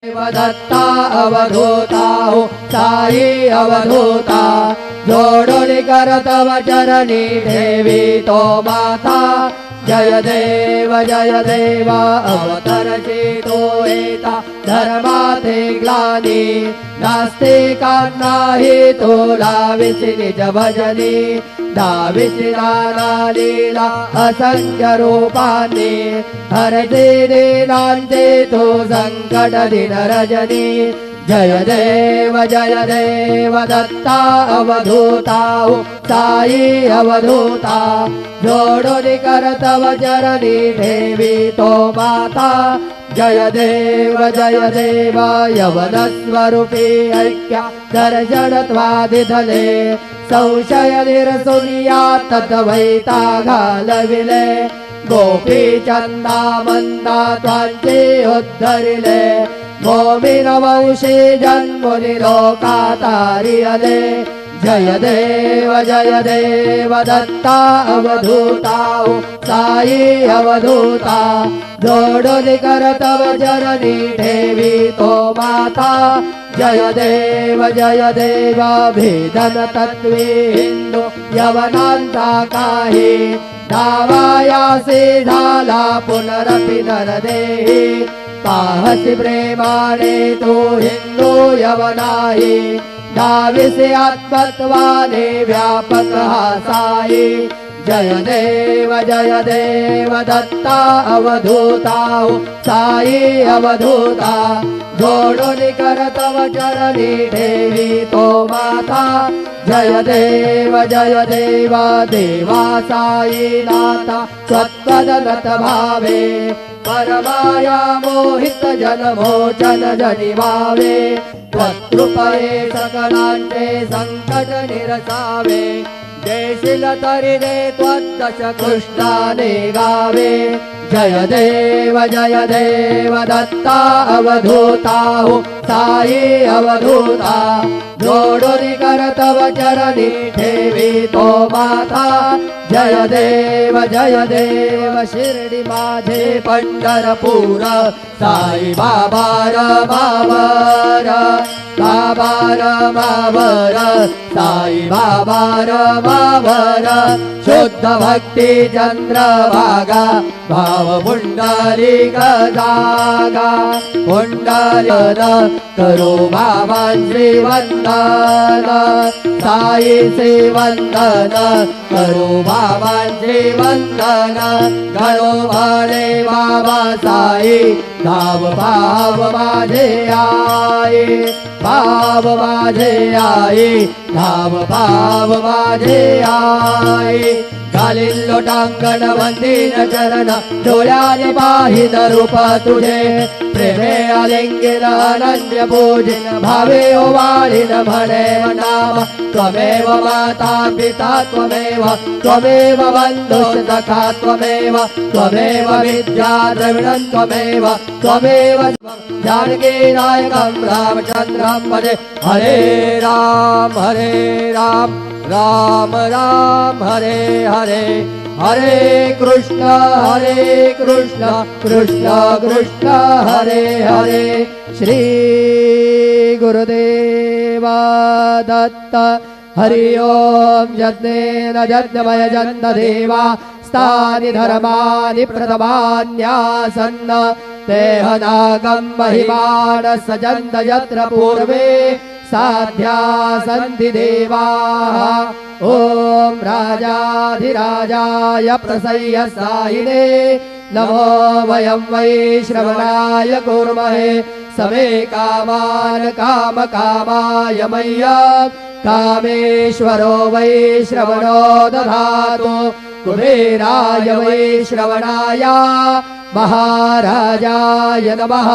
दत्ता अवधूता हो साई अवधूता जोडून करतव चरणी ठेवी तो माता जय देव अवतरची तो येता धर्माते ग्लानी नास्तिकांनाही तुला विसी निज भजनी दाविसी नाना लीला असंख्य रूपांनी हरते दीनांचे तो संकट दिन रजनी जय देव दत्ता अवधूता साई अवधूता जोडून करतव चरणी ठेवी तो माता जय देव यवन स्वरूपी ऐक्या दर्शन त्वादिधले संशय निरसुनिया तद्वैता घालविले गोपी चंदा मंदा त्वांचे उद्धरिले मोमिन वंशी जन्मुनि लोकातारियले जय देव दत्ता अवधूता साई अवधूता जोडून करतव चरणी ठेवी तो माता जय देव भेदन तत्वे हिंदू यवनांचा काही दावायासे झाला पुनरपि नरदेही पाहसी प्रेमाने तो हिंदू यवनाही दाविसे आत्मत्वाने व्यापक हा साई जय देव दत्ता अवधूता साई अवधूता जोडून करतव चरणी ठेवी तो माता जय देव देवा साई नाथा त्वत्पदगत भावे परमाया मोहित जनमोचन जनिवावे त्वत्कृपये सकलांचे संकट निरसावे देशील तरी दे त्वद्दश कृष्णाने गावे जय देव दत्ता अवधूता साई अवधूता जोडून करतव चरणी ठेवी तो माता जय देव शिर्डी माझे पंढरपूर साई बाबार मावर साई बाबार मावर शुद्ध भक्ती चंद्रभागा भाव पुंडलिक जागा पुंडलिक करो बाबांचे वंदन साईचे वंदन करो बाबांचे वंदन घडो भले बाबा साई धाव भाव माझे आई भाव माझे आई धाव भाव माझे आई घालील लोटांगण वंदीन चरण डोळ्याने पाहिन रूप तुझे प्रेमे आलिंगिन अनन्य पूजिन भावे ओवाळीन म्हणे नाम त्वमेव माता पिता त्वमेव बंधु सखा त्वमेव विद्या द्रविणं त्वमेव जानकी नायकं रामचन्द्रं भजे हरे राम राम राम हरे हरे हरे कृष्ण कृष्ण कृष्ण हरे हरे श्री गुरुदेवा दत्त हरि ओम यज्ञेन यज्ञमय जन्त देवा स्थानि धर्मानि प्रथमान्यासन्न तेहनागं महिमान सजन्त यत्र पूर्वे साध्या सन्ति देवाः ओम राजाधिराजाय प्रसह्य सायिने नमो वयं वै श्रवणाय कुर्महे समे कामान् कामकामाय मह्यं कामेश्वरो वै श्रवणो दधातु कुबेराय वै श्रवणाय महाराजाय नमः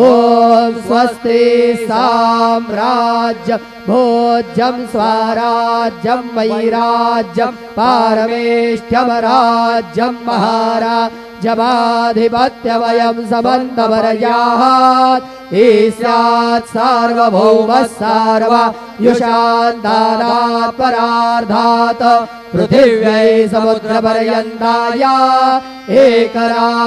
ओम स्वस्ति साम्राज्य भोज्यं स्वराज्यं वैराज्यं पारमेष्ठ्यं राज्यं महाराजमाधिपत्यवयं समन्तवर्याः ईस्यात् सार्वभौमः सार्वयुषान्तानात् परार्धात् पृथिव्यै समुद्रपर्यन्ताय एकराज्यं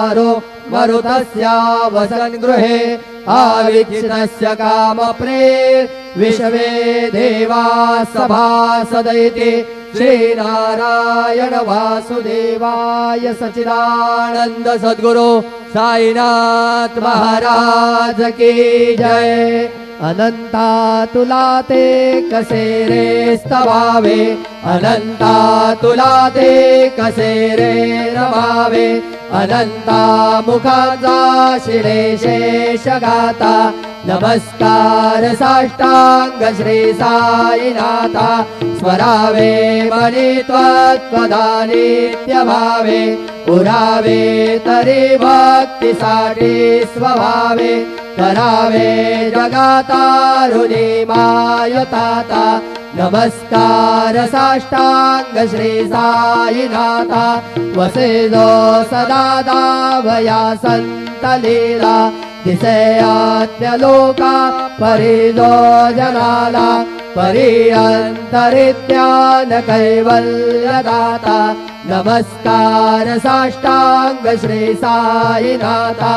कुमारो मरुतस्य वसन् गृहे आवीक्षितस्य कामप्रेर विश्वे देवा सभासदैति श्रीनारायण वासुदेवाय सच्चिदानंद सद्गुरु साईनाथ महाराज की जय। अनंता तुला ते कसे रे स्तवावे, अनंता तुला ते कसे रे रमावे, अनंता मुखांचा शिळे शेष गाता, नमस्कार साष्टांग श्री साईनाथा, स्मरावे मनी त्वत्पदानित्य भावे, पुरावे तरी भक्तीसाठी स्वभावे, करावे जगातारुणी मायताता, नमस्कार साष्टांग श्री साईनाथा, वसे जो सदा दावया संत लीला, दिसे आत्म्यलोका परिजो जनाला, परिअंतरित्यान कैवल्यदाता, नमस्कार साष्टांग श्री साईनाथा,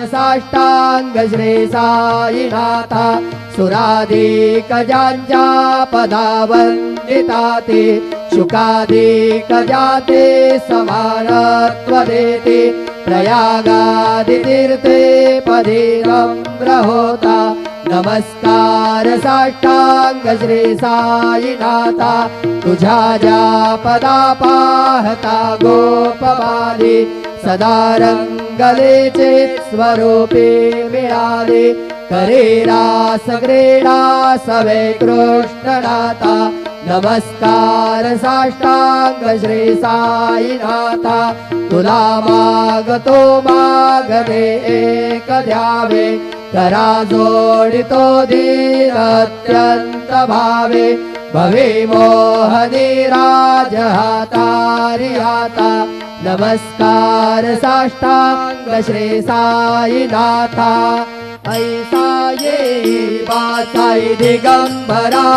साष्टांग श्री साईनाथा, सुराधिक ज्यांच्या पदावंदिताते, शुकाधिक जाते समानत्व देते, प्रयागादि तीर्थे पदे नम्र होता, नमस्कार साष्टांग श्री साईनाथा, तुझ्या ज्या पदा पाहता गोपबाली, सदा रंगलेचे स्वरूपे मिळाले, करे रास क्रीडा सवे कृष्णनाथा, नमस्कार साष्टांग श्री साईनाथा, तुला मागतो मागणे एक द्यावे, करा जोडितो दीन अत्यंत भावे, भवे मोहनी राज हातारी हाता, नमस्कार साष्टांग श्री साईनाथा, ऐसा ये साई दिगंबरा,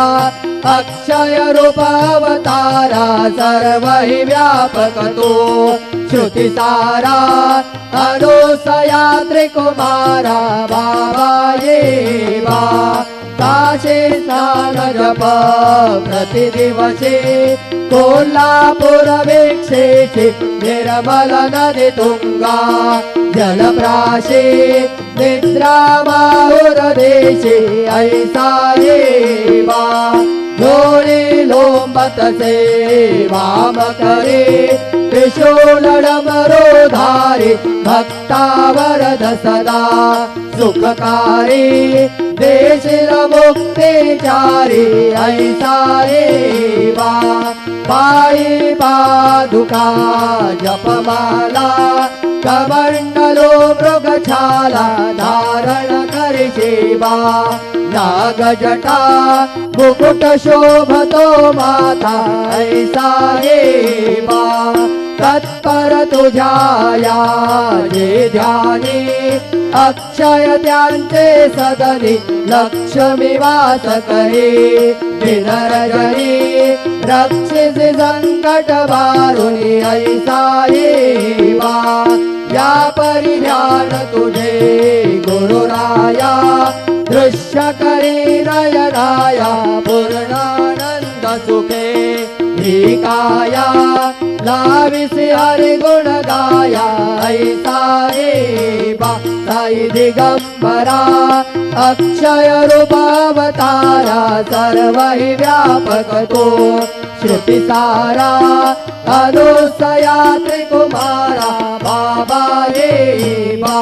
अक्षय रूप अवतारा, सर्व हि व्यापक तो श्रुति सारा, अनुसया त्रिकुमारा, बाबा ये बा काशे स्नान जप प्रतिदिवसे, कोल्हापूर वीक्षेचे निर्मल नदी तुंगा, जलप्राशे निद्रा माहुर देशे, ऐसा ये बा डोळे लोंबतसे वाम करे, त्रिशूल डमरो धारे, भक्तावरद सदा सुखकारी, देशील मुक्तिचारी, ऐसा ये बा पायी पादुका जपमाला, कमंडलो मृगछाला धारण करिषे बा, नागजटा मुकुट शोभतो माता, ऐसा ये बा तत्पर तुझ्या या जे ध्यानी, अक्षय त्यांचे सदनी लक्ष्मी वास करे, दिनरजनी रक्षिसी संकट वारुणी, ऐसा ये बा या परिध्यान तुझे गुरुराया, दृश्य करी नयनाया पूर्णानंद सुखे, ही काया लाविसी हरि गुण गाया, ऐसा ये बा साई दिगंबरा, अक्षय रूप अवतारा, सर्व हि व्यापक तो श्रुति सारा, अनुसया त्रिकुमारा, बाबा ये बा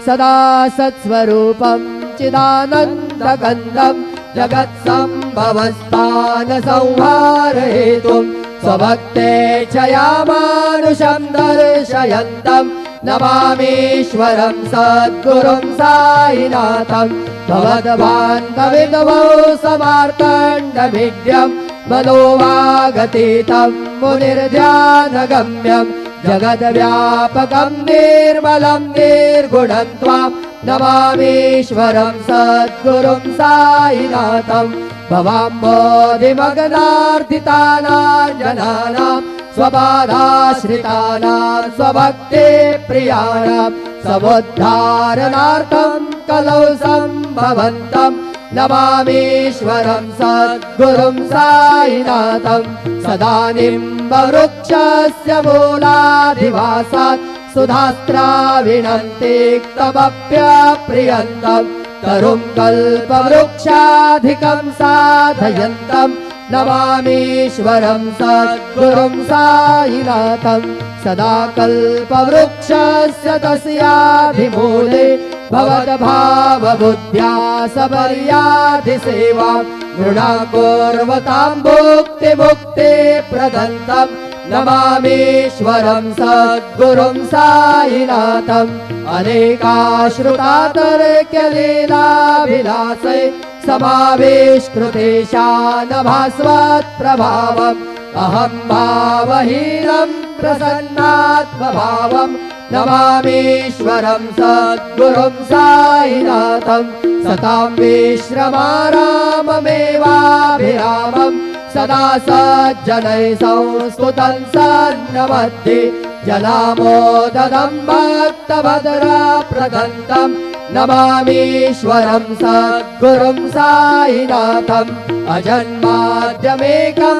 सदा सत्स्वरूपं चिदानन्दगन्धं, जगत्सम्भवस्थान संहार हेतुं, स्वभक्तेच्छयामानुषं दर्शयन्तं, नमामीश्वरं सद्गुरुं साईनाथं, भवद्बान्धविद्वौ समार्तण्डभिद्यं, मनोवागतीतं मुनिर्ध्यानगम्यं, जगद्व्यापकं निर्मलं निर्गुणं त्वां, नमामीश्वरं सद्गुरुं साईनाथं, भवाम्बोधिमग्नार्दितानां जनानां स्वबाधाश्रितानां स्वभक्तिप्रियाणां समुद्धारणार्थं कलौ सम्भवन्तं नमामीश्वरं सद्गुरुं साईनाथं सदा निम्बवृक्षस्य मूलाधिवासात् सुधास्त्राविणं तिक्तमप्यप्रियन्तं तरुं कल्पवृक्षाधिकं साधयन्तं नमामीश्वरं सद्गुरुं साईनाथं सदा कल्पवृक्षस्य तस्याधिमूले भवद्भावबुद्ध्या सबर्याधिसेवां नृणाकुर्वतां भुक्तिमुक्तिप्रदन्तं नमामीश्वरं सद्गुरुं साईनाथम् अनेकाश्रुतातर्क्यलीलाभिलाषै समाविष्कृतेशानभास्वत्प्रभावम् अहं भावहीनं प्रसन्नात्मभावं नमामीश्वरं सद्गुरुं साईनाथं सतां विश्रमाराममेवाभिरामं सदा सज्जनैः संस्तुतं सन्नमद्धि जनामोदनं भक्तभद्रप्रदन्तं नमामीश्वरं सद्गुरुं साईनाथम् अजन्माद्यमेकं